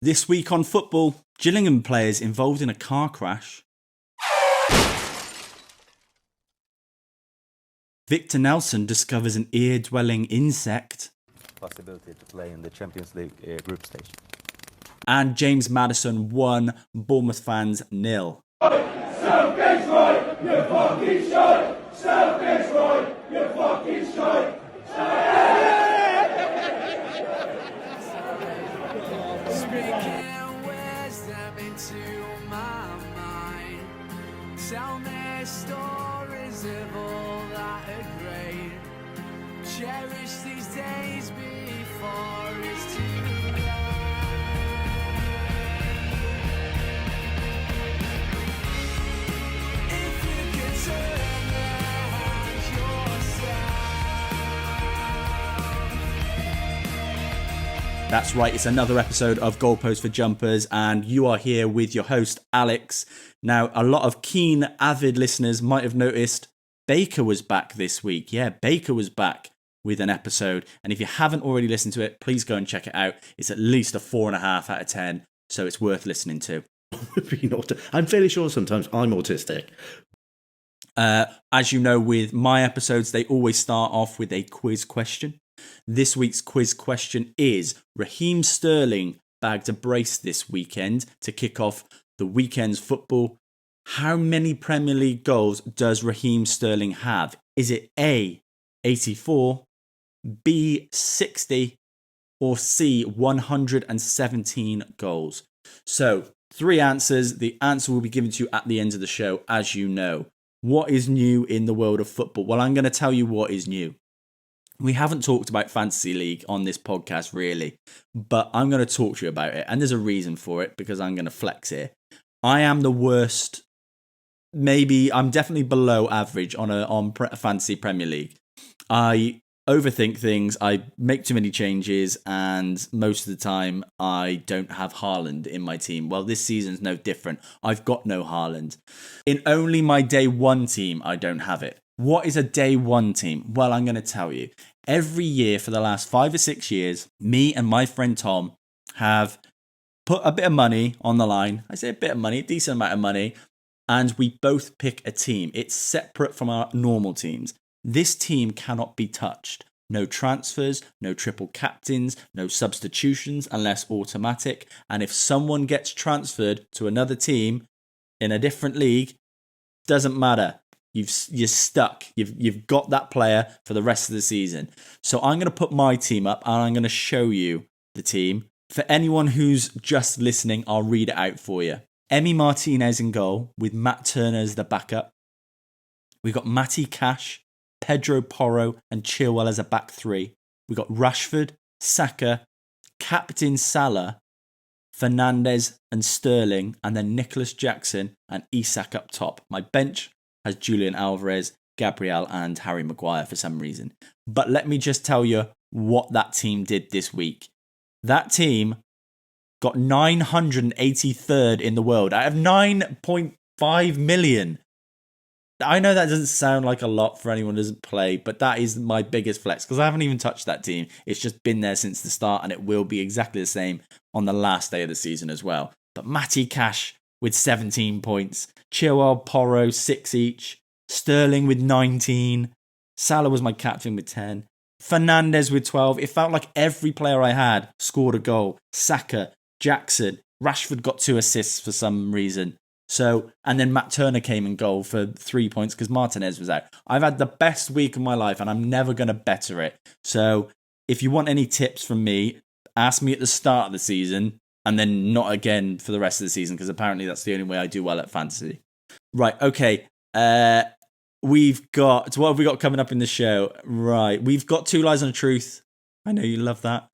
This week on football, Gillingham players involved in a car crash. Victor Nelson discovers an ear-dwelling insect. Possibility to play in the Champions League group stage. And James Maddison 1, Bournemouth fans 0. Southgate's right, you fucking shite! Southgate's right, you fucking shite! Speaking wisdom into my mind. Tell me stories of all that are great. Cherish these days before it's too late. If you can turn around yourself. That's right, it's another episode of Goalposts for Jumpers, and you are here with your host, Alex. Now, a lot of keen, avid listeners might have noticed Baker was back this week. Yeah, Baker was back with an episode, and if you haven't already listened to it, please go and check it out. It's at least a 4.5 out of 10, so it's worth listening to. I'm fairly sure sometimes I'm autistic. As you know, with my episodes, they always start off with a quiz question. This week's quiz question is, Raheem Sterling bagged a brace this weekend to kick off the weekend's football. How many Premier League goals does Raheem Sterling have? Is it A, 84, B, 60, or C, 117 goals? So, 3 answers. The answer will be given to you at the end of the show, as you know. What is new in the world of football? Well, I'm going to tell you what is new. We haven't talked about Fantasy League on this podcast, really, but I'm going to talk to you about it. And there's a reason for it, because I'm going to flex here. I am the worst. Maybe I'm definitely below average on Fantasy Premier League. I overthink things. I make too many changes, and most of the time I don't have Haaland in my team. Well, this season's no different. I've got no Haaland. In only my day one team, I don't have it. What is a day one team? Well, I'm going to tell you. Every year for the last 5 or 6 years, me and my friend Tom have put a bit of money on the line. I say a bit of money, a decent amount of money, and we both pick a team. It's separate from our normal teams. This team cannot be touched. No transfers, no triple captains, no substitutions unless automatic. And if someone gets transferred to another team in a different league, doesn't matter. You're stuck. You've got that player for the rest of the season. So I'm going to put my team up and I'm going to show you the team. For anyone who's just listening, I'll read it out for you. Emi Martinez in goal with Matt Turner as the backup. We've got Matty Cash, Pedro Porro and Chilwell as a back three. We've got Rashford, Saka, Captain Salah, Fernandes and Sterling, and then Nicholas Jackson and Isak up top. My bench has Julian Alvarez, Gabriel and Harry Maguire for some reason. But let me just tell you what that team did this week. That team got 983rd in the world out of 9.5 million. I know that doesn't sound like a lot for anyone who doesn't play, but that is my biggest flex because I haven't even touched that team. It's just been there since the start, and it will be exactly the same on the last day of the season as well. But Matty Cash with 17 points, Chilwell, Porro 6 each, Sterling with 19, Salah was my captain with 10, Fernandes with 12. It felt like every player I had scored a goal. Saka, Jackson, Rashford got 2 assists for some reason. So, and then Matt Turner came in goal for 3 points because Martinez was out. I've had the best week of my life and I'm never going to better it. So, if you want any tips from me, ask me at the start of the season and then not again for the rest of the season because apparently that's the only way I do well at fantasy. Right, okay. We've got, what have we got coming up in the show? Right, we've got 2 Lies and a Truth. I know you love that.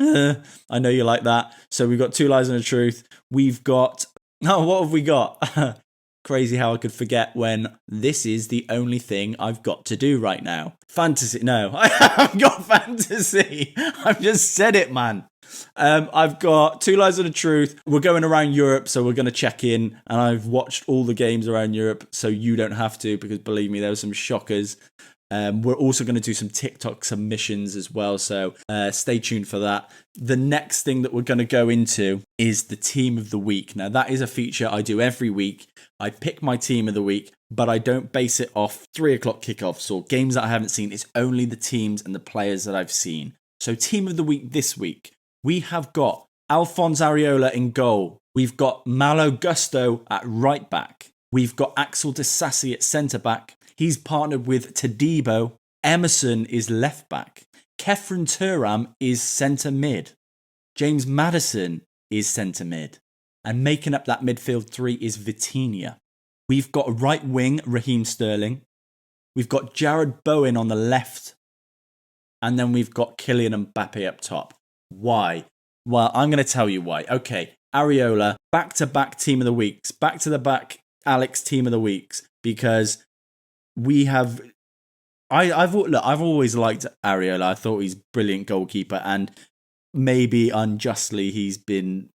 I know you like that. So we've got 2 Lies and a Truth. We've got, what have we got? Crazy how I could forget when this is the only thing I've got to do right now. Fantasy. No, I haven't got fantasy. I've just said it, man. I've got 2 Lies and a Truth. We're going around Europe, so we're going to check in. And I've watched all the games around Europe, so you don't have to, because believe me, there were some shockers. We're also going to do some TikTok submissions as well, so stay tuned for that. The next thing that we're going to go into is the team of the week. Now, that is a feature I do every week. I pick my team of the week, but I don't base it off 3 o'clock kickoffs or games that I haven't seen. It's only the teams and the players that I've seen. So team of the week this week, we have got Alphonse Areola in goal. We've got Malo Gusto at right back. We've got Axel Disasi at centre back. He's partnered with Tadibo. Emerson is left back. Kefren Turam is centre mid. James Maddison is centre mid. And making up that midfield 3 is Vitinha. We've got right wing Raheem Sterling. We've got Jared Bowen on the left. And then we've got Kylian Mbappe up top. Why? Well, I'm going to tell you why. Okay, Areola, back-to-back team of the weeks. Back-to-the-back Alex team of the weeks. Because we have... I've always liked Areola. I thought he's a brilliant goalkeeper. And maybe unjustly, he's been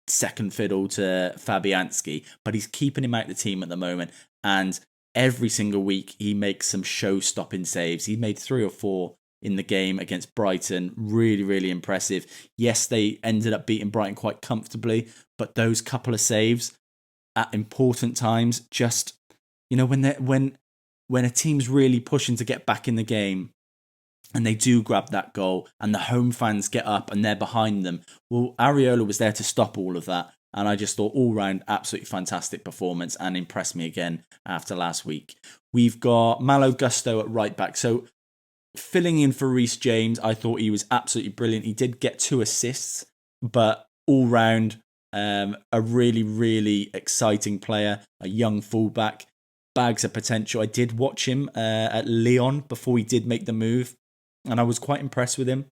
second fiddle to Fabianski. But he's keeping him out the team at the moment. And every single week, he makes some show-stopping saves. He made 3 or 4 in the game against Brighton. Really, really impressive. Yes, they ended up beating Brighton quite comfortably, but those couple of saves at important times, just, you know, when a team's really pushing to get back in the game and they do grab that goal and the home fans get up and they're behind them, well, Areola was there to stop all of that. And I just thought all round absolutely fantastic performance and impressed me again after last week. We've got Malo Gusto at right back. So filling in for Reece James, I thought he was absolutely brilliant. He did get 2 assists, but all round, a really, really exciting player, a young fullback, bags of potential. I did watch him at Lyon before he did make the move, and I was quite impressed with him.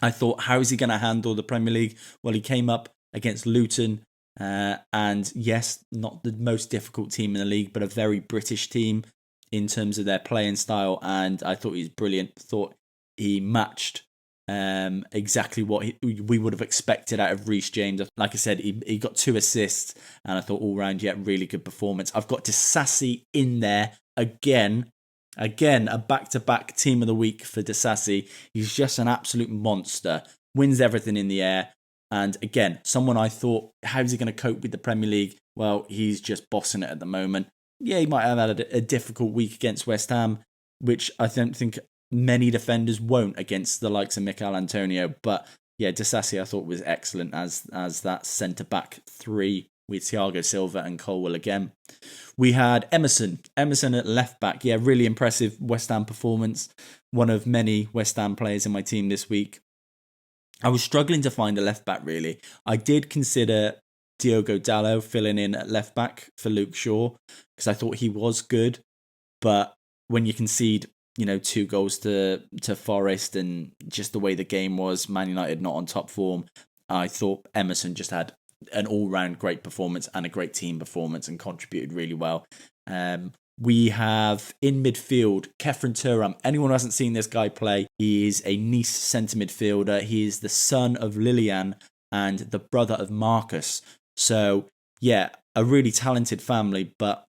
I thought, how is he going to handle the Premier League? Well, he came up against Luton, and yes, not the most difficult team in the league, but a very British team in terms of their playing style, and I thought he was brilliant. Thought he matched exactly what we would have expected out of Reece James. Like I said, he got 2 assists, and I thought all round, yeah, really good performance. I've got Disasi in there again, a back-to-back team of the week for Disasi. He's just an absolute monster, wins everything in the air, and again, someone I thought, how's he going to cope with the Premier League? Well, he's just bossing it at the moment. Yeah, he might have had a difficult week against West Ham, which I don't think many defenders won't against the likes of Mikel Antonio. But yeah, Disasi I thought was excellent as that centre-back 3 with Thiago Silva and Colwell again. We had Emerson at left-back. Yeah, really impressive West Ham performance. One of many West Ham players in my team this week. I was struggling to find a left-back, really. I did consider Diogo Dalot filling in at left back for Luke Shaw because I thought he was good, but when you concede, 2 goals to Forest and just the way the game was, Man United not on top form, I thought Emerson just had an all-round great performance and a great team performance and contributed really well. We have in midfield Kefren Turam. Anyone who hasn't seen this guy play, he is a Nice centre midfielder. He is the son of Lilian and the brother of Marcus. So, yeah, a really talented family, but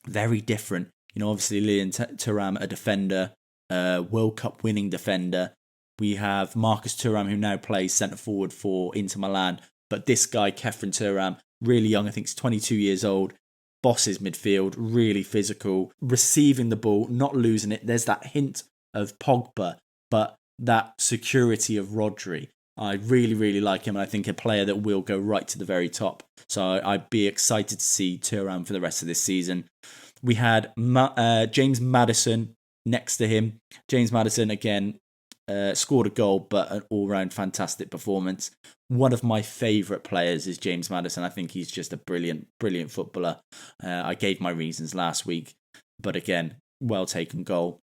very different. Obviously, Lilian Thuram, a defender, World Cup winning defender. We have Marcus Thuram, who now plays centre forward for Inter Milan. But this guy, Kefren Turam, really young, I think he's 22 years old, bosses midfield, really physical, receiving the ball, not losing it. There's that hint of Pogba, but that security of Rodri. I really, really like him, and I think a player that will go right to the very top. So I'd be excited to see Thuram for the rest of this season. We had James Maddison next to him. James Maddison, again, scored a goal, but an all-round fantastic performance. One of my favourite players is James Maddison. I think he's just a brilliant, brilliant footballer. I gave my reasons last week, but again, well-taken goal.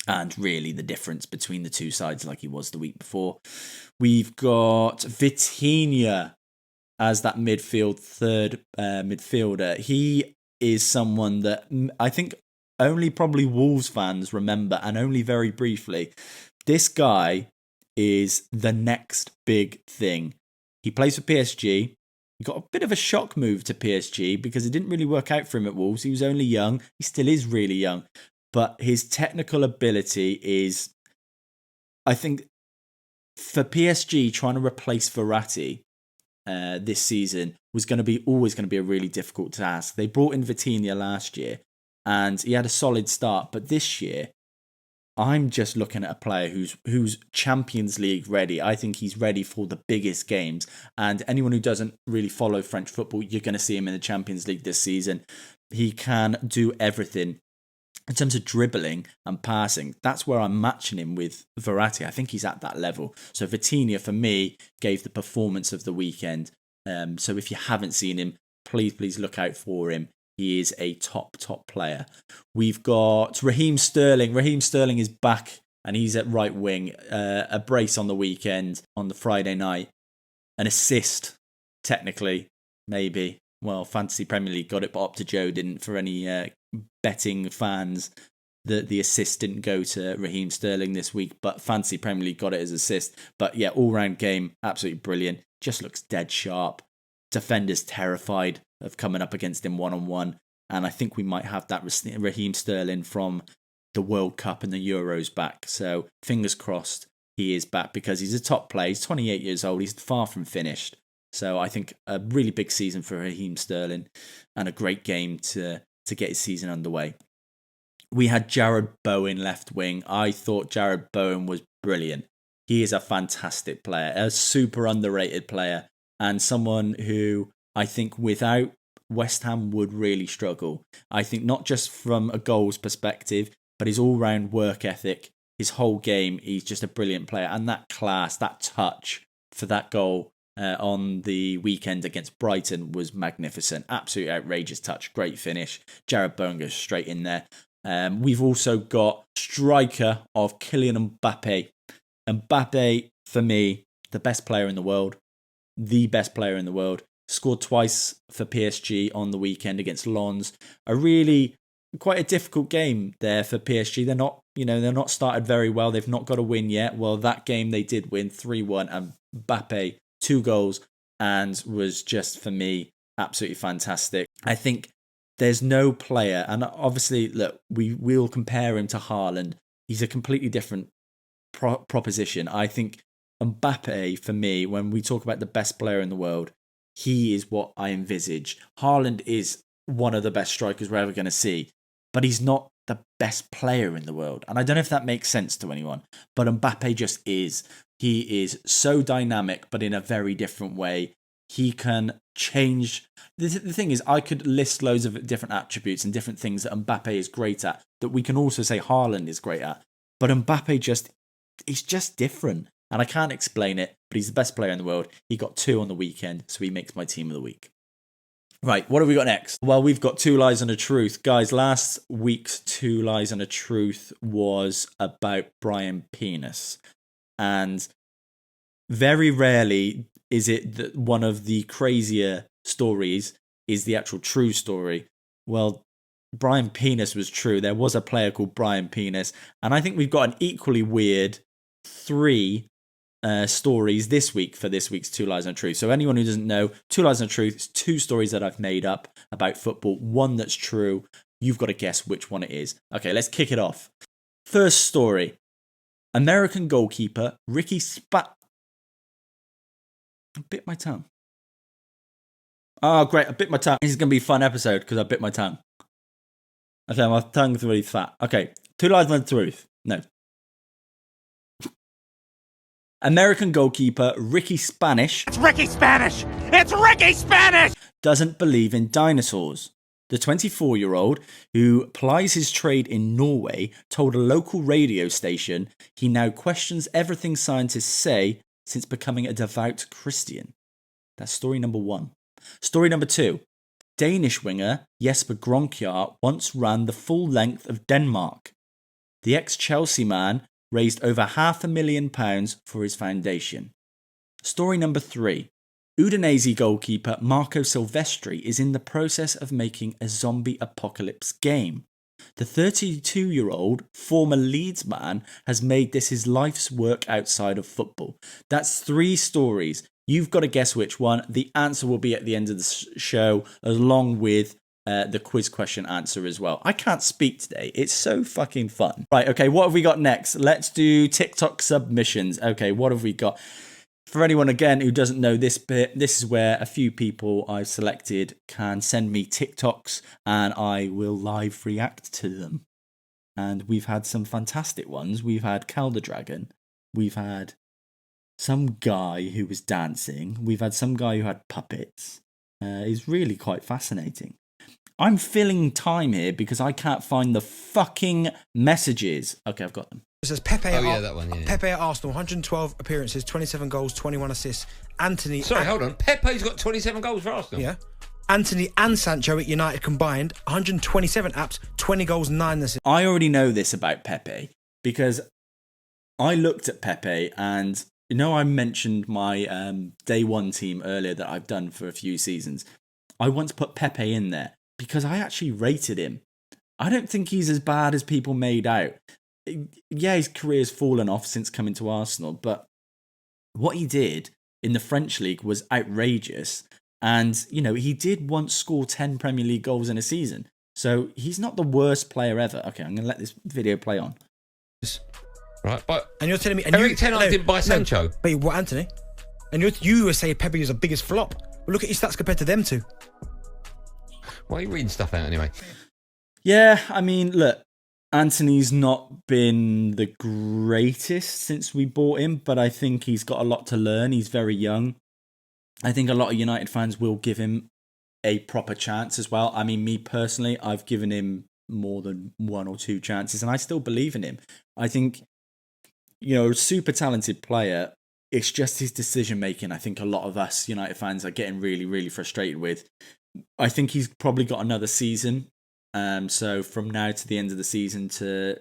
And really the difference between the two sides like he was the week before. We've got Vitinha as that midfield third midfielder. He is someone that I think only probably Wolves fans remember, and only very briefly. This guy is the next big thing. He plays for PSG. He got a bit of a shock move to PSG because it didn't really work out for him at Wolves. He was only young. He still is really young. but his technical ability is, I think, for PSG trying to replace Verratti this season was always going to be a really difficult task. They brought in Vitinha last year, and he had a solid start, but this year, I'm just looking at a player who's Champions League ready. I think he's ready for the biggest games. And anyone who doesn't really follow French football, you're going to see him in the Champions League this season. He can do everything. In terms of dribbling and passing, that's where I'm matching him with Verratti. I think he's at that level. So Vitinha, for me, gave the performance of the weekend. So if you haven't seen him, please look out for him. He is a top player. We've got Raheem Sterling. Raheem Sterling is back and he's at right wing. A brace on the weekend, on the Friday night. An assist, technically, maybe. Well, Fantasy Premier League got it, but Up to Joe didn't. For any betting fans, the assist didn't go to Raheem Sterling this week, but Fantasy Premier League got it as assist. But yeah, all-round game, absolutely brilliant. Just looks dead sharp. Defenders terrified of coming up against him one-on-one. And I think we might have that Raheem Sterling from the World Cup and the Euros back. So fingers crossed he is back, because he's a top player. He's 28 years old. He's far from finished. So I think a really big season for Raheem Sterling and a great game to get his season underway. We had Jared Bowen left wing. I thought Jared Bowen was brilliant. He is a fantastic player, a super underrated player, and someone who I think without West Ham would really struggle. I think not just from a goals perspective, but his all-round work ethic, his whole game, he's just a brilliant player. And that class, that touch for that goal on the weekend against Brighton was magnificent. Absolutely outrageous touch, great finish. Jared Bowen goes straight in there. We've also got striker of Kylian Mbappe. Mbappe, for me, the best player in the world. The best player in the world. Scored twice for PSG on the weekend against Lens. A really quite a difficult game there for PSG. They're not started very well. They've not got a win yet. Well, that game they did win 3-1, and Mbappe 2 goals, and was just, for me, absolutely fantastic. I think there's no player, and obviously, look, we'll compare him to Haaland. He's a completely different proposition. I think Mbappe, for me, when we talk about the best player in the world, he is what I envisage. Haaland is one of the best strikers we're ever going to see, but he's not the best player in the world. And I don't know if that makes sense to anyone, but Mbappe just is. He is so dynamic, but in a very different way. He can change. The thing is, I could list loads of different attributes and different things that Mbappe is great at, that we can also say Haaland is great at. But Mbappe he's just different. And I can't explain it, but he's the best player in the world. He got 2 on the weekend, so he makes my team of the week. Right, what have we got next? Well, we've got 2 lies and a truth. Guys, last week's 2 lies and a truth was about Brian Penis. And very rarely is it that one of the crazier stories is the actual true story. Well, Brian Penis was true. There was a player called Brian Penis. And I think we've got an equally weird 3 stories this week for this week's 2 lies and a truth. So anyone who doesn't know, 2 lies and a truth is 2 stories that I've made up about football. 1 that's true. You've got to guess which one it is. Okay, let's kick it off. First story. American goalkeeper Ricky I bit my tongue. Oh, great. I bit my tongue. This is going to be a fun episode because I bit my tongue. Okay, my tongue's really fat. Okay, 2 lies and a truth. No. American goalkeeper Ricky Spanish. It's Ricky Spanish! It's Ricky Spanish! Doesn't believe in dinosaurs. The 24-year-old, who plies his trade in Norway, told a local radio station he now questions everything scientists say since becoming a devout Christian. That's story number 1. Story number 2. Danish winger Jesper Grønkjær once ran the full length of Denmark. The ex-Chelsea man raised over £500,000 for his foundation. Story number 3. Udinese goalkeeper Marco Silvestri is in the process of making a zombie apocalypse game. The 32-year-old former Leeds man has made this his life's work outside of football. That's 3 stories. You've got to guess which one. The answer will be at the end of the show, along with the quiz question answer as well. I can't speak today. It's so fucking fun. Right, okay, what have we got next? Let's do TikTok submissions. Okay, what have we got? For anyone, again, who doesn't know this bit, this is where a few people I've selected can send me TikToks and I will live react to them. And we've had some fantastic ones. We've had Cal the Dragon. We've had some guy who was dancing. We've had some guy who had puppets. It's really quite fascinating. I'm filling time here because I can't find the fucking messages. Okay, I've got them. It says Pepe. That one. Yeah. Pepe at Arsenal, 112 appearances, 27 goals, 21 assists. Anthony. Sorry, hold on. Pepe's got 27 goals for Arsenal. Yeah. Anthony and Sancho at United combined, 127 apps, 20 goals, 9 assists. I already know this about Pepe because I looked at Pepe and, you know, I mentioned my day one team earlier that I've done for a few seasons. I want to put Pepe in there because I actually rated him. I don't think he's as bad as people made out. Yeah, his career's fallen off since coming to Arsenal, but what he did in the French league was outrageous. And, you know, he did once score 10 Premier League goals in a season. So he's not the worst player ever. Okay, I'm going to let this video play on. Right, but and you're telling me Eric Ten Hag didn't buy Sancho. Wait, what, Anthony? And you were saying Pepe was the biggest flop. Well, look at his stats compared to them two. Why are you reading stuff out anyway? Yeah, I mean, look, Anthony's not been the greatest since we bought him, but I think he's got a lot to learn. He's very young. I think a lot of United fans will give him a proper chance as well. I mean, me personally, I've given him more than 1 or 2 chances, and I still believe in him. I think, you know, super talented player. It's just his decision making. I think a lot of us United fans are getting really, really frustrated with. I think he's probably got another season. So from now to the end of the season to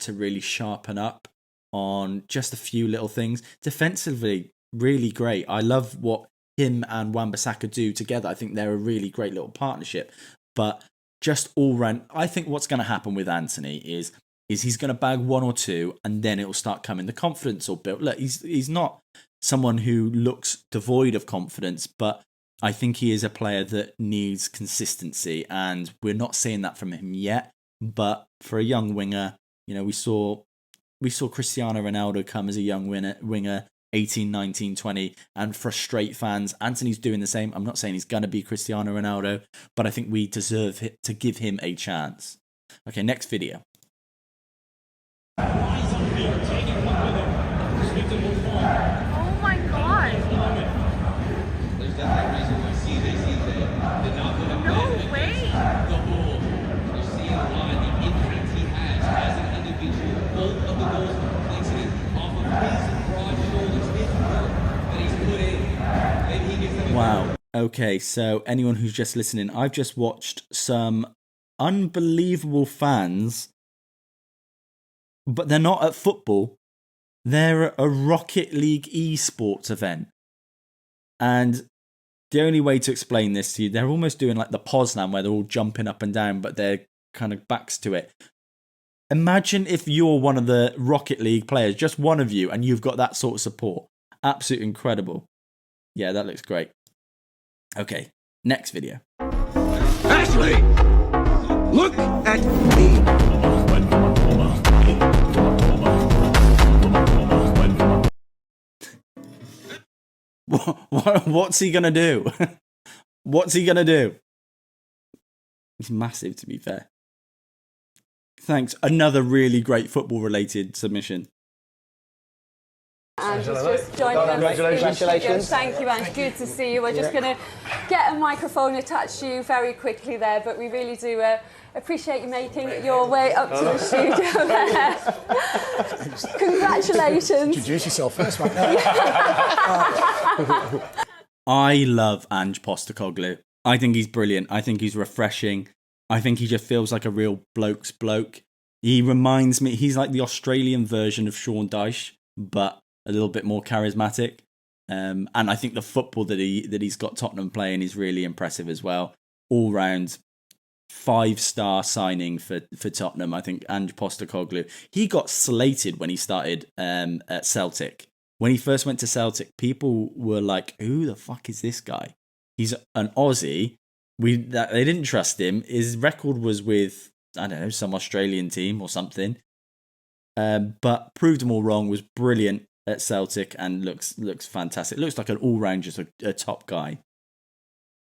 really sharpen up on just a few little things. Defensively, really great. I love what him and Wan-Bissaka do together. I think they're a really great little partnership. But just all round, I think what's going to happen with Anthony is he's going to bag 1 or 2 and then it will start coming. The confidence will build. Look, he's not someone who looks devoid of confidence, but I think he is a player that needs consistency, and we're not seeing that from him yet. But for a young winger, you know, we saw Cristiano Ronaldo come as a young winger, 18, 19, 20, and frustrate fans. Anthony's doing the same. I'm not saying he's going to be Cristiano Ronaldo, but I think we deserve to give him a chance. Okay, next video. Oh my god. There's definitely a reason why CJ did not put up No way. the ball. You're seeing why the impact he has as an individual. Both of the goals were completed off of his broad shoulders, his work that he's put in. Maybe he gets them. Wow. Okay, so anyone who's just listening, I've just watched some unbelievable fans, but they're not at football. They're at a Rocket League esports event. And the only way to explain this to you, they're almost doing like the Poznan where they're all jumping up and down, but they're kind of backs to it. Imagine if you're one of the Rocket League players, just one of you, and you've got that sort of support. Absolutely incredible. Yeah, that looks great. Okay, next video. Ashley, look at me. What's he going to do? What's he going to do? He's massive, to be fair. Thanks. Another really great football-related submission. And just joined us. Congratulations. Thank you, Ange. Good to see you. We're just going to get a microphone attached to you very quickly there, but we really do appreciate you making your way up to the studio there. Congratulations. Introduce yourself first, right? I love Ange Postecoglou. I think he's brilliant. I think he's refreshing. I think he just feels like a real bloke's bloke. He reminds me, he's like the Australian version of Sean Dyche, but a little bit more charismatic. And I think the football that he's got Tottenham playing is really impressive as well. All round 5-star signing for Tottenham. I think Ange Postecoglou, he got slated when he started at Celtic. When he first went to Celtic, people were like, who the fuck is this guy? He's an Aussie they didn't trust him. His record was with, I don't know, some Australian team or something. But proved them all wrong, was brilliant at Celtic and looks fantastic. Looks like an all-round, just a top guy.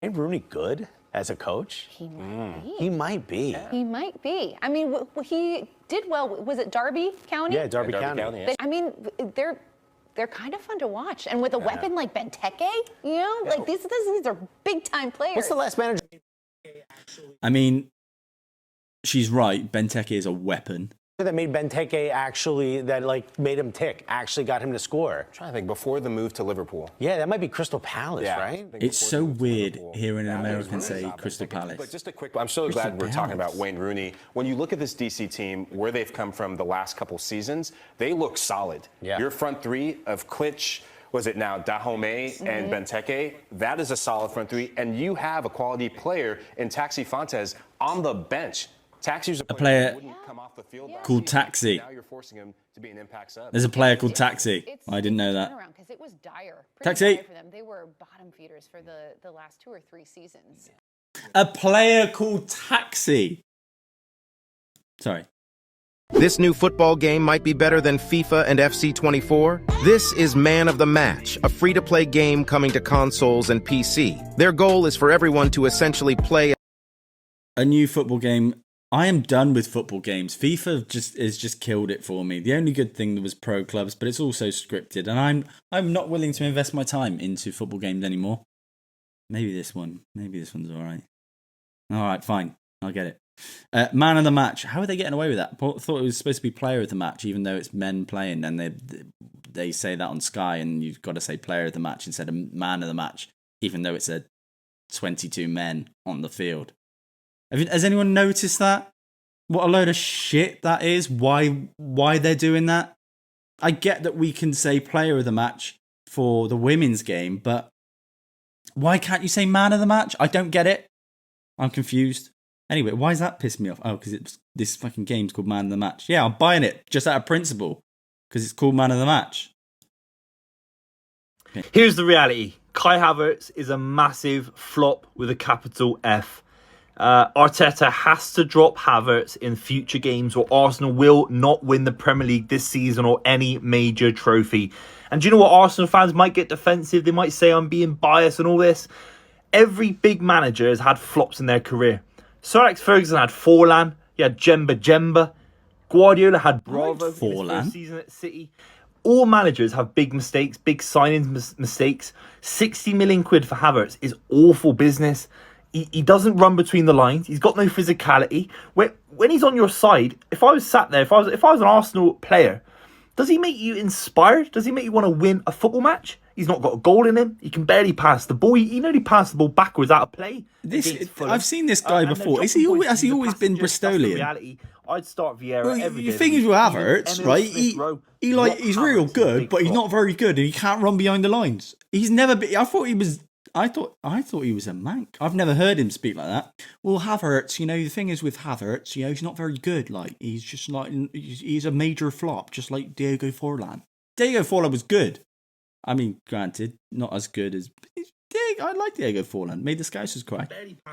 Ain't Rooney good as a coach? He might be. He might be. He might be. I mean, he did well. Was it Derby County? Yeah, Derby County. Yeah. I mean, they're kind of fun to watch. And with a weapon like Benteke, you know, like these are big-time players. What's the last manager? I mean, she's right. Benteke is a weapon. That made Benteke actually, that like made him tick, actually got him to score. I'm trying to think, before the move to Liverpool. Yeah, that might be Crystal Palace, right? It's so weird hearing an American say Crystal Palace. But just a quick, I'm so glad we're talking about Wayne Rooney. When you look at this DC team, where they've come from the last couple seasons, they look solid. Yeah. Your front three of Klitsch, was it now Dahomey and Benteke? That is a solid front three. And you have a quality player in Taxi Fontes on the bench. Taxi's a player come off the field called Taxi. Now you're forcing him to be an impact sub. There's a player called Taxi. I didn't know that. Because it was dire. Taxi. Dire for them. They were bottom feeders for the last 2 or 3 seasons. A player called Taxi. Sorry. This new football game might be better than FIFA and FC 24. This is Man of the Match, a free-to-play game coming to consoles and PC. Their goal is for everyone to essentially play a new football game. I am done with football games. FIFA has just killed it for me. The only good thing was pro clubs, but it's also scripted, and I'm not willing to invest my time into football games anymore. Maybe this one's all right. All right, fine, I'll get it. Man of the match. How are they getting away with that? I thought it was supposed to be player of the match, even though it's men playing, and they say that on Sky, and you've got to say player of the match instead of man of the match, even though it's a 22 men on the field. Has anyone noticed that? What a load of shit that is. Why they're doing that? I get that we can say player of the match for the women's game, but why can't you say man of the match? I don't get it. I'm confused. Anyway, why does that piss me off? Oh, because this fucking game's called Man of the Match. Yeah, I'm buying it just out of principle because it's called Man of the Match. Okay. Here's the reality. Kai Havertz is a massive flop with a capital F. Arteta has to drop Havertz in future games or Arsenal will not win the Premier League this season or any major trophy. And do you know what? Arsenal fans might get defensive. They might say I'm being biased and all this. Every big manager has had flops in their career. Sir Alex Ferguson had Forlan. He had Jemba. Guardiola had Bravo in his first season at City. All managers have big mistakes, big signings mistakes. 60 million quid for Havertz is awful business. He doesn't run between the lines. He's got no physicality. When he's on your side, if I was sat there, if I was an Arsenal player, does he make you inspired? Does he make you want to win a football match? He's not got a goal in him. He can barely pass the ball. He only passed the ball backwards out of play. I've seen this guy before. Has he always been Bristolian? Reality. I'd start Vieira every day. The thing is with Havertz, right? He's real good, but he's not very good, and he can't run behind the lines. He's never been. I thought he was a mank. I've never heard him speak like that. Well, Havertz, the thing is with Havertz, he's not very good. Like he's just like he's a major flop, just like Diego Forlan. Diego Forlan was good. I mean, granted, not as good as I like Diego Forlan. Made the Scousers cry.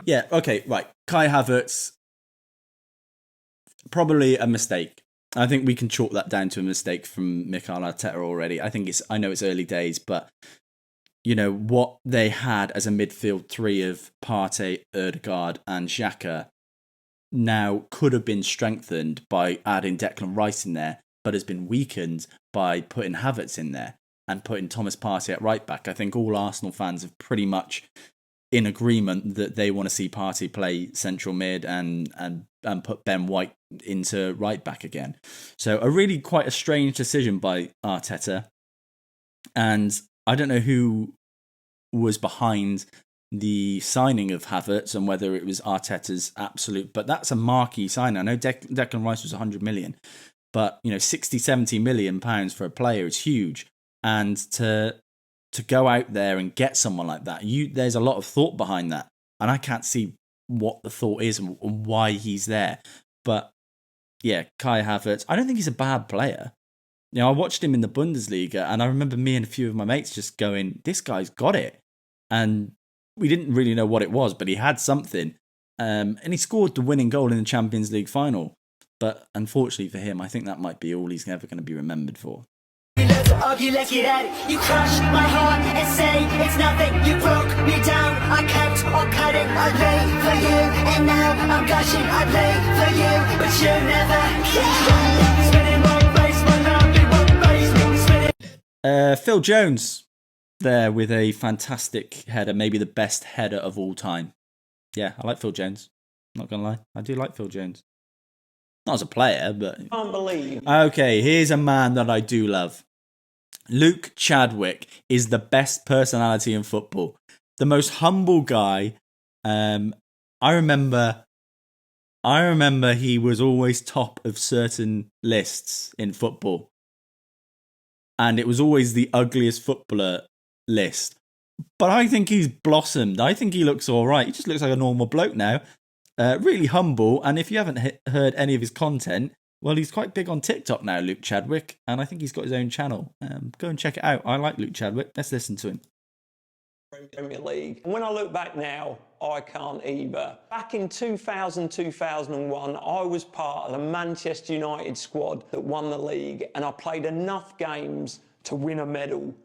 Yeah. Okay. Right. Kai Havertz. Probably a mistake. I think we can chalk that down to a mistake from Mikel Arteta already. I know it's early days, but what they had as a midfield three of Partey, Ødegaard and Xhaka now could have been strengthened by adding Declan Rice in there, but has been weakened by putting Havertz in there and putting Thomas Partey at right back. I think all Arsenal fans are pretty much in agreement that they want to see Partey play central mid and put Ben White into right back again. So quite a strange decision by Arteta. And I don't know who was behind the signing of Havertz and whether it was Arteta's absolute, but that's a marquee signing. I know Declan Rice was 100 million, but 60, 70 million pounds for a player is huge. And to go out there and get someone like that, there's a lot of thought behind that. And I can't see what the thought is and why he's there. But yeah, Kai Havertz, I don't think he's a bad player. I watched him in the Bundesliga and I remember me and a few of my mates just going, this guy's got it. And we didn't really know what it was, but he had something. And he scored the winning goal in the Champions League final. But unfortunately for him, I think that might be all he's ever going to be remembered for. Let's argue, let's get at it. You crushed my heart and say it's nothing. You broke me down. I kept on cutting. I lay for you, and now I'm gushing. I lay for you, but you never came. Spinning my face, my love, you won't face me. Spinning. Phil Jones there with a fantastic header, maybe the best header of all time. Yeah, I like Phil Jones. Not gonna lie, I do like Phil Jones. Not as a player, but Can't believe. Okay, here's a man that I do love. Luke Chadwick is the best personality in football. The most humble guy. I remember he was always top of certain lists in football. And it was always the ugliest footballer list. But I think he's blossomed. I think he looks all right. He just looks like a normal bloke now. Really humble. And if you haven't heard any of his content, well, he's quite big on TikTok now, Luke Chadwick. And I think he's got his own channel. Go and check it out. I like Luke Chadwick. Let's listen to him. Premier League. And when I look back now, I can't either. Back in 2000, 2001, I was part of the Manchester United squad that won the league, and I played enough games to win a medal.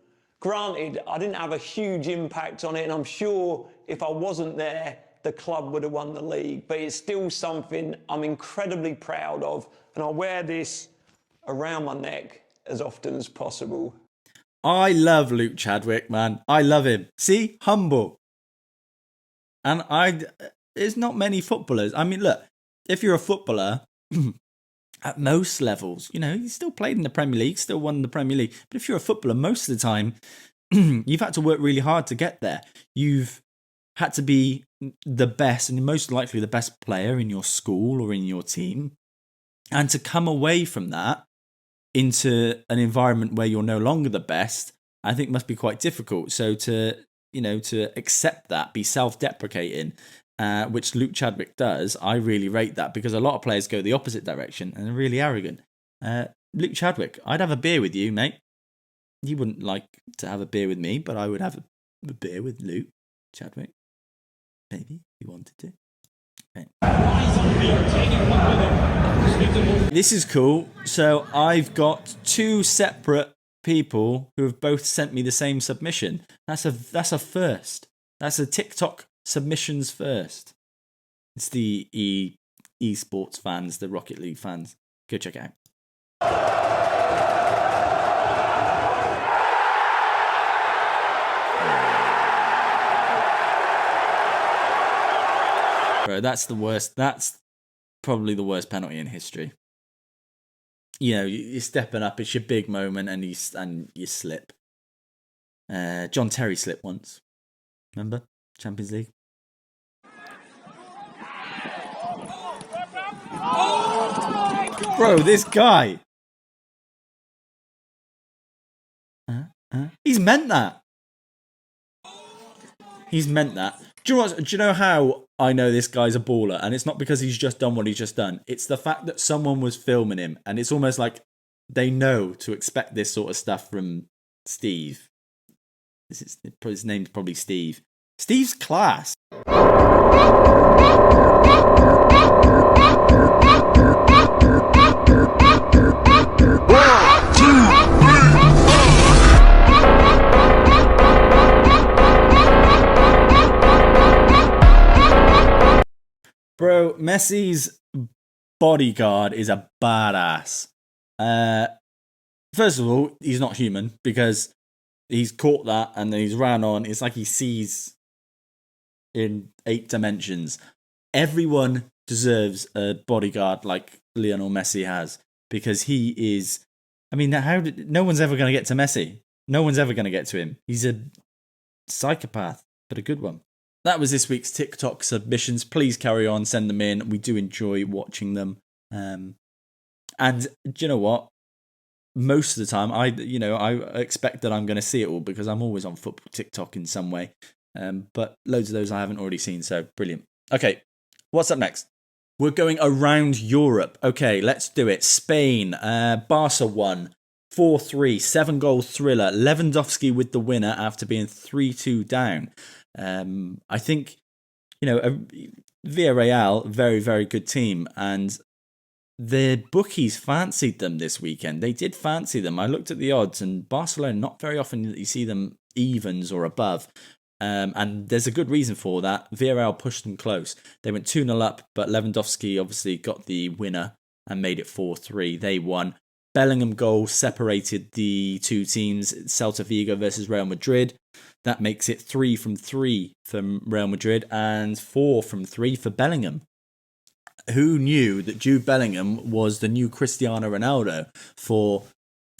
Granted, I didn't have a huge impact on it, and I'm sure if I wasn't there, the club would have won the league, but it's still something I'm incredibly proud of, and I wear this around my neck as often as possible. I love Luke Chadwick, man. I love him. See? Humble. And there's not many footballers. I mean, look, if you're a footballer, at most levels, you still played in the Premier League, still won the Premier League. But if you're a footballer, most of the time, you've had to work really hard to get there. You've had to be the best, and most likely the best player in your school or in your team. And to come away from that into an environment where you're no longer the best, I think must be quite difficult. So to accept that, be self-deprecating, which Luke Chadwick does, I really rate that, because a lot of players go the opposite direction and are really arrogant. Luke Chadwick, I'd have a beer with you, mate. You wouldn't like to have a beer with me, but I would have a beer with Luke Chadwick. Maybe, if you wanted to. Okay. This is cool. So I've got two separate people who have both sent me the same submission. That's a first. That's a TikTok submissions first. It's the esports fans, the Rocket League fans. Go check it out. Bro, that's the worst. That's probably the worst penalty in history. You're stepping up. It's your big moment, and you slip. John Terry slipped once. Remember? Champions League. Bro, this guy. He's meant that. He's meant that. Do you know how I know this guy's a baller? And it's not because he's just done what he's just done. It's the fact that someone was filming him. And it's almost like they know to expect this sort of stuff from Steve. His name's probably Steve. Steve's class. Bro, Messi's bodyguard is a badass. First of all, he's not human, because he's caught that and then he's ran on. It's like he sees in 8 dimensions. Everyone deserves a bodyguard like Lionel Messi has, because he is... I mean, no one's ever going to get to Messi. No one's ever going to get to him. He's a psychopath, but a good one. That was this week's TikTok submissions. Please carry on, send them in. We do enjoy watching them. And do you know what? Most of the time, I expect that I'm going to see it all, because I'm always on football TikTok in some way. But loads of those I haven't already seen, so brilliant. Okay, what's up next? We're going around Europe. Okay, let's do it. Spain, Barca won 4-3, 7-goal thriller. Lewandowski with the winner after being 3-2 down. I think, Villarreal, very, very good team, and the bookies fancied them this weekend. They did fancy them. I looked at the odds, and Barcelona, not very often that you see them evens or above. And there's a good reason for that. Villarreal pushed them close. They went 2-0 up, but Lewandowski obviously got the winner and made it 4-3. They won. Bellingham goal separated the two teams, Celta Vigo versus Real Madrid. That makes it 3 from 3 for Real Madrid and 4 from 3 for Bellingham. Who knew that Jude Bellingham was the new Cristiano Ronaldo for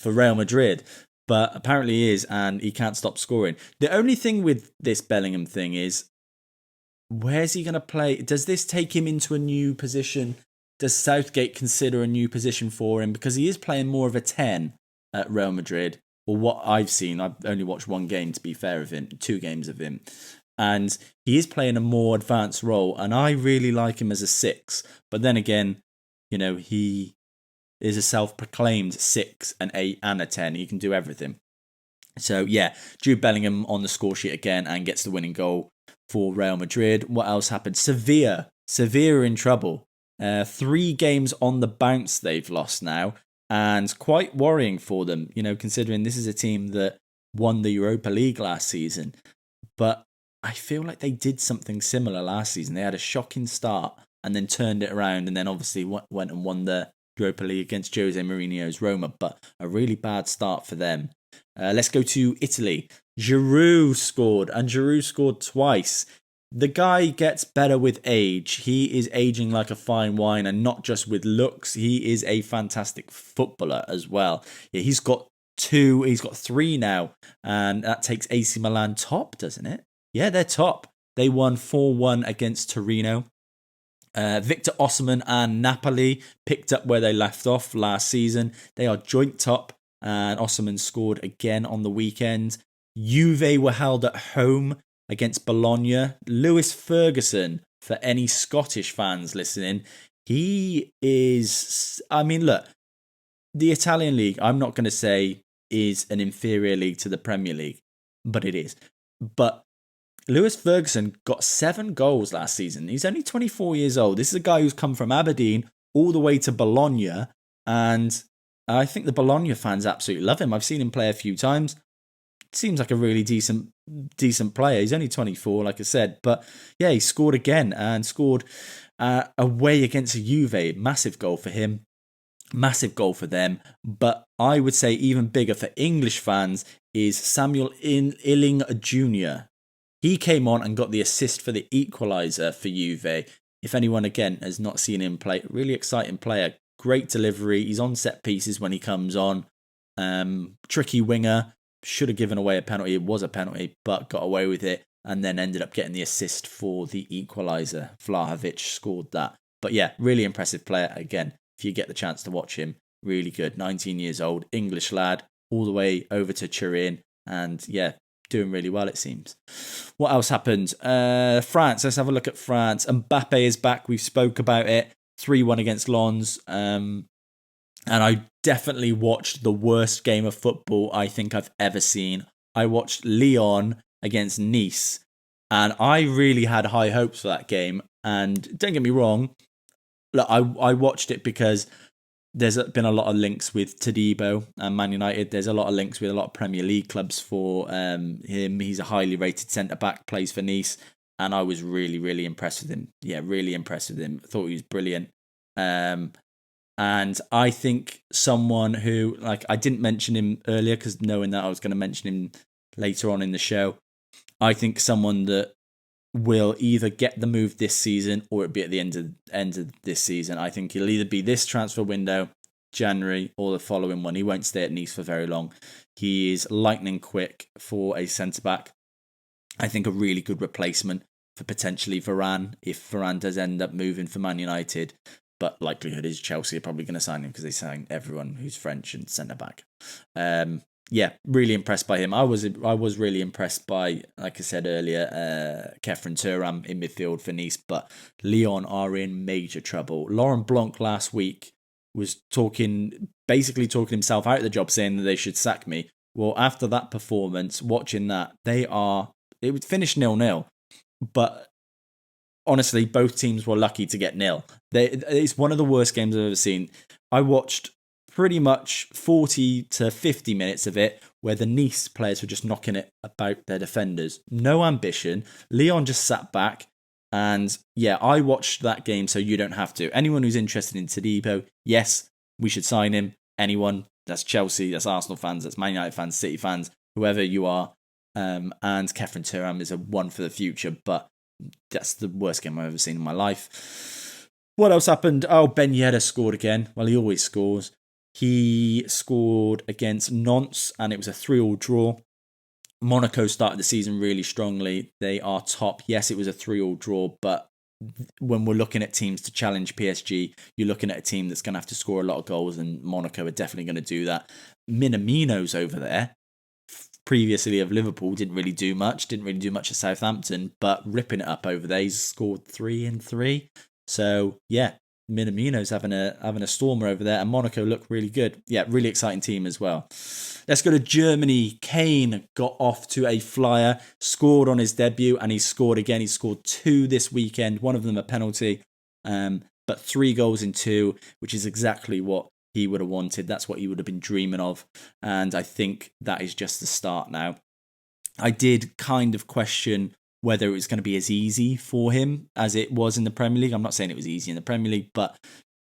Real Madrid? But apparently he is, and he can't stop scoring. The only thing with this Bellingham thing is, where's he going to play? Does this take him into a new position? Does Southgate consider a new position for him? Because he is playing more of a 10 at Real Madrid, or what I've seen. I've only watched one game, to be fair, of him, 2 games of him. And he is playing a more advanced role, and I really like him as a 6. But then again, he is a self-proclaimed 6, an 8 and a 10. He can do everything. So yeah, Jude Bellingham on the score sheet again and gets the winning goal for Real Madrid. What else happened? Sevilla are in trouble. 3 games on the bounce they've lost now, and quite worrying for them, considering this is a team that won the Europa League last season. But I feel like they did something similar last season. They had a shocking start and then turned it around, and then obviously went and won the Europa League against Jose Mourinho's Roma, but a really bad start for them. Let's go to Italy. Giroud scored, and Giroud scored twice. The guy gets better with age. He is aging like a fine wine, and not just with looks. He is a fantastic footballer as well. Yeah, he's got 3 now, and that takes AC Milan top, doesn't it? Yeah, they're top. They won 4-1 against Torino. Victor Osimhen and Napoli picked up where they left off last season. They are joint top, and Osimhen scored again on the weekend. Juve were held at home against Bologna. Lewis Ferguson, for any Scottish fans listening, he is... look, the Italian league, I'm not going to say is an inferior league to the Premier League, but it is. But Lewis Ferguson got 7 goals last season. He's only 24 years old. This is a guy who's come from Aberdeen all the way to Bologna, and I think the Bologna fans absolutely love him. I've seen him play a few times. Seems like a really decent player. He's only 24, like I said, but yeah, he scored again and scored away against Juve. Massive goal for him. Massive goal for them. But I would say even bigger for English fans is Samuel Illing Jr. He came on and got the assist for the equaliser for Juve. If anyone, again, has not seen him play, really exciting player. Great delivery. He's on set pieces when he comes on. Tricky winger. Should have given away a penalty. It was a penalty, but got away with it. And then ended up getting the assist for the equaliser. Vlahovic scored that. But yeah, really impressive player. Again, if you get the chance to watch him, really good. 19 years old, English lad, all the way over to Turin. And yeah, doing really well, it seems. What else happened? France. Let's have a look at France. Mbappe is back. We spoke about it. 3-1 against Lens. And I definitely watched the worst game of football I think I've ever seen. I watched Lyon against Nice, and I really had high hopes for that game. And don't get me wrong, look, I watched it because there's been a lot of links with Todibo and Man United. There's a lot of links with a lot of Premier League clubs for him. He's a highly rated centre-back, plays for Nice, and I was really, really impressed with him. Yeah, really impressed with him. I thought he was brilliant. And I think someone who, like, I didn't mention him earlier because knowing that I was going to mention him later on in the show, I think someone that will either get the move this season or it'll be at the end of this season. I think he'll either be this transfer window, January, or the following one. He won't stay at Nice for very long. He is lightning quick for a centre-back. I think a really good replacement for potentially Varane, if Varane does end up moving for Man United. But likelihood is Chelsea are probably going to sign him because they sign everyone who's French and centre-back. Yeah, really impressed by him. I was really impressed by, like I said earlier, Kefren Turam in midfield for Nice, but Lyon are in major trouble. Laurent Blanc last week was basically talking himself out of the job, saying that they should sack me. Well, after that performance, watching that, they are It would finish 0-0, but honestly, both teams were lucky to get 0. It's one of the worst games I've ever seen. I watched pretty much 40 to 50 minutes of it where the Nice players were just knocking it about their defenders. No ambition. Lyon just sat back. And yeah, I watched that game so you don't have to. Anyone who's interested in Todibo, yes, we should sign him. Anyone, that's Chelsea, that's Arsenal fans, that's Man United fans, City fans, whoever you are. And Kefren Turam is a one for the future, but that's the worst game I've ever seen in my life. What else happened? Oh, Ben Yedder scored again. Well, he always scores. He scored against Nantes, and it was a 3-3 draw. Monaco started the season really strongly. They are top. Yes, it was a 3-3 draw, but when we're looking at teams to challenge PSG, you're looking at a team that's going to have to score a lot of goals, and Monaco are definitely going to do that. Minamino's over there, previously of Liverpool, didn't really do much at Southampton, but ripping it up over there. He's scored 3 in 3. So, yeah, Minamino's having a stormer over there, and Monaco look really good. Yeah, really exciting team as well. Let's go to Germany. Kane got off to a flyer, scored on his debut, and he scored again. He scored 2 this weekend, one of them a penalty, but 3 goals in 2, which is exactly what he would have wanted. That's what he would have been dreaming of, and I think that is just the start now. I did kind of question whether it was going to be as easy for him as it was in the Premier League. I'm not saying it was easy in the Premier League, but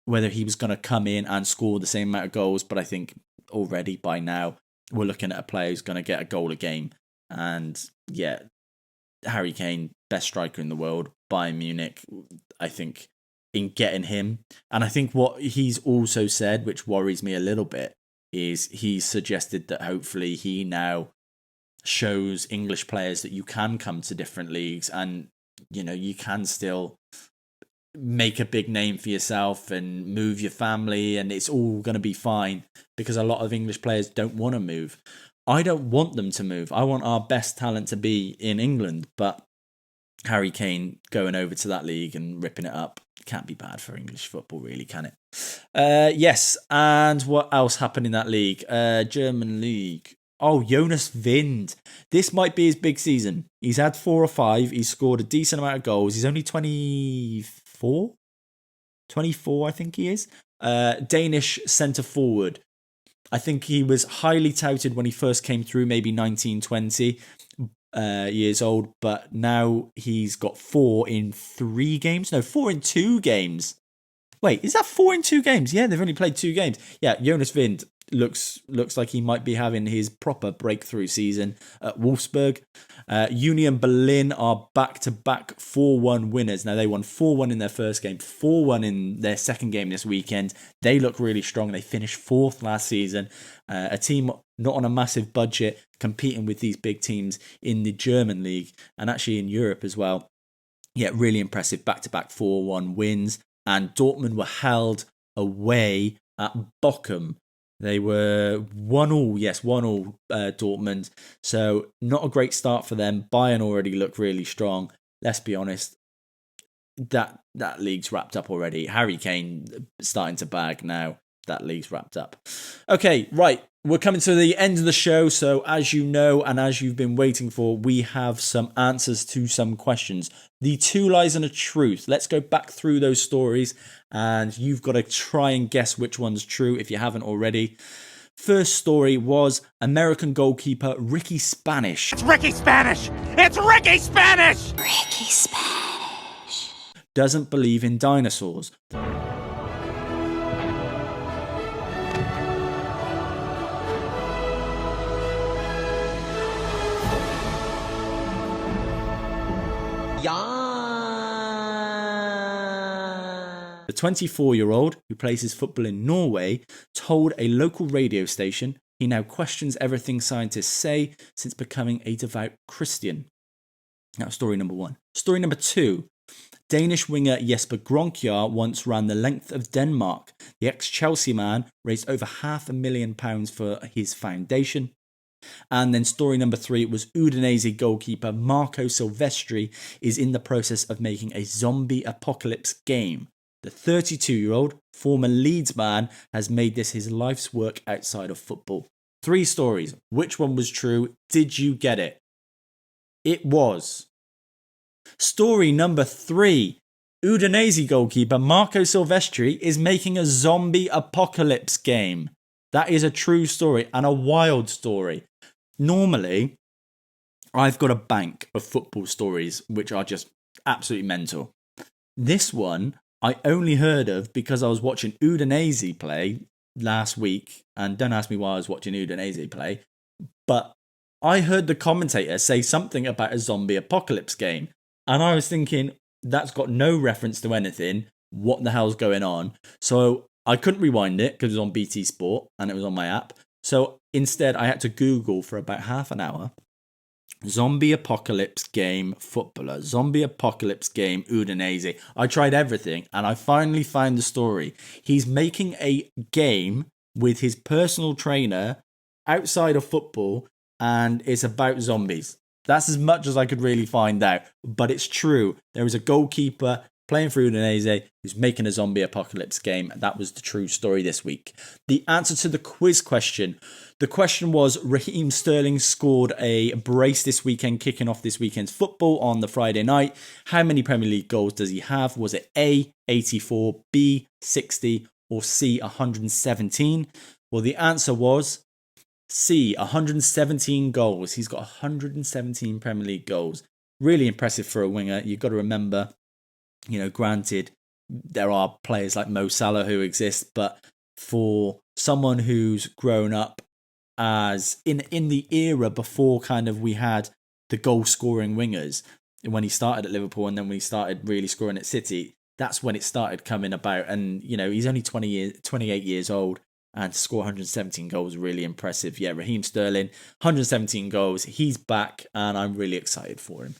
whether he was going to come in and score the same amount of goals. But I think already by now, we're looking at a player who's going to get a goal a game. And yeah, Harry Kane, best striker in the world, Bayern Munich, I think, in getting him. And I think what he's also said, which worries me a little bit, is he's suggested that hopefully he now shows English players that you can come to different leagues and, you know, you can still make a big name for yourself and move your family, and it's all going to be fine, because a lot of English players don't want to move. I don't want them to move. I want our best talent to be in England, but Harry Kane going over to that league and ripping it up can't be bad for English football, really, can it? Yes, and what else happened in that league? German league. Oh, Jonas Wind. This might be his big season. He's had 4 or 5. He's scored a decent amount of goals. He's only 24? 24, I think he is. Danish centre forward. I think he was highly touted when he first came through, maybe 19, 20 years old. But now he's got 4 in 3 games. No, 4 in 2 games. Wait, is that 4 in 2 games? Yeah, they've only played 2 games. Yeah, Jonas Wind looks like he might be having his proper breakthrough season at Wolfsburg. Union Berlin are back-to-back 4-1 winners. Now, they won 4-1 in their first game, 4-1 in their second game this weekend. They look really strong. They finished 4th last season. A team not on a massive budget, competing with these big teams in the German league and actually in Europe as well. Yeah, really impressive. Back-to-back 4-1 wins. And Dortmund were held away at Bochum. They were 1-1, yes, 1-1 Dortmund. So not a great start for them. Bayern already look really strong. Let's be honest, that league's wrapped up already. Harry Kane starting to bag now. That league's wrapped up. Okay, right. We're coming to the end of the show. So as you know, and as you've been waiting for, we have some answers to some questions. The 2 lies and a truth. Let's go back through those stories, and you've got to try and guess which one's true if you haven't already. First story was American goalkeeper Ricky Spanish. It's Ricky Spanish! It's Ricky Spanish! Ricky Spanish doesn't believe in dinosaurs. The 24-year-old, who plays his football in Norway, told a local radio station he now questions everything scientists say since becoming a devout Christian. Now, story number 1. Story number 2. Danish winger Jesper Gronkjær once ran the length of Denmark. The ex-Chelsea man raised over £500,000 for his foundation. And then story number 3 was Udinese goalkeeper Marco Silvestri is in the process of making a zombie apocalypse game. The 32-year-old former Leeds man has made this his life's work outside of football. 3 stories. Which one was true? Did you get it? It was story number 3. Udinese goalkeeper Marco Silvestri is making a zombie apocalypse game. That is a true story and a wild story. Normally, I've got a bank of football stories which are just absolutely mental. This one I only heard of because I was watching Udinese play last week, and don't ask me why I was watching Udinese play, but I heard the commentator say something about a zombie apocalypse game, and I was thinking, that's got no reference to anything. What the hell's going on? So I couldn't rewind it because it was on BT Sport and it was on my app. So instead, I had to Google for about half an hour. Zombie apocalypse game footballer. Zombie apocalypse game Udinese. I tried everything and I finally found the story. He's making a game with his personal trainer outside of football, and it's about zombies. That's as much as I could really find out, but it's true. There is a goalkeeper playing for Udinese who's making a zombie apocalypse game. That was the true story this week. The answer to the quiz question. The question was, Raheem Sterling scored a brace this weekend, kicking off this weekend's football on the Friday night. How many Premier League goals does he have? Was it A, 84, B, 60, or C, 117? Well, the answer was C, 117 goals. He's got 117 Premier League goals. Really impressive for a winger. You've got to remember, granted, there are players like Mo Salah who exist, but for someone who's grown up as in the era before kind of we had the goal scoring wingers, when he started at Liverpool and then when he started really scoring at City, that's when it started coming about. And, he's only 28 years old. And to score 117 goals, really impressive. Yeah, Raheem Sterling, 117 goals. He's back, and I'm really excited for him.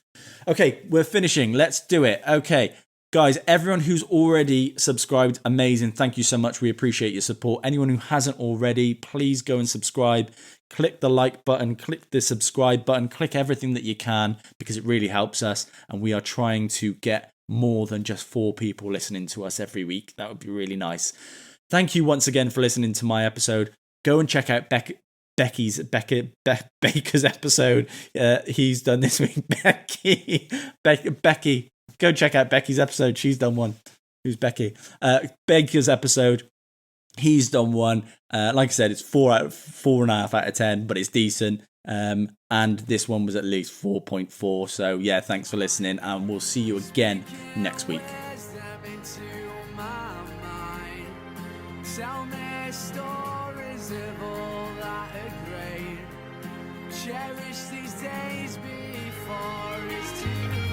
Okay, we're finishing. Let's do it. Okay, guys, everyone who's already subscribed, amazing. Thank you so much. We appreciate your support. Anyone who hasn't already, please go and subscribe. Click the like button, click the subscribe button, click everything that you can, because it really helps us. And we are trying to get more than just 4 people listening to us every week. That would be really nice. Thank you once again for listening to my episode. Go and check out Baker's episode. He's done this week. Becky. Go check out Becky's episode. She's done one. Who's Becky? Baker's episode. He's done one. Like I said, it's 4.5 out of 10, but it's decent. And this one was at least 4.4. So yeah, thanks for listening, and we'll see you again next week. Tell me stories of all that are great. Cherish these days before it's too late.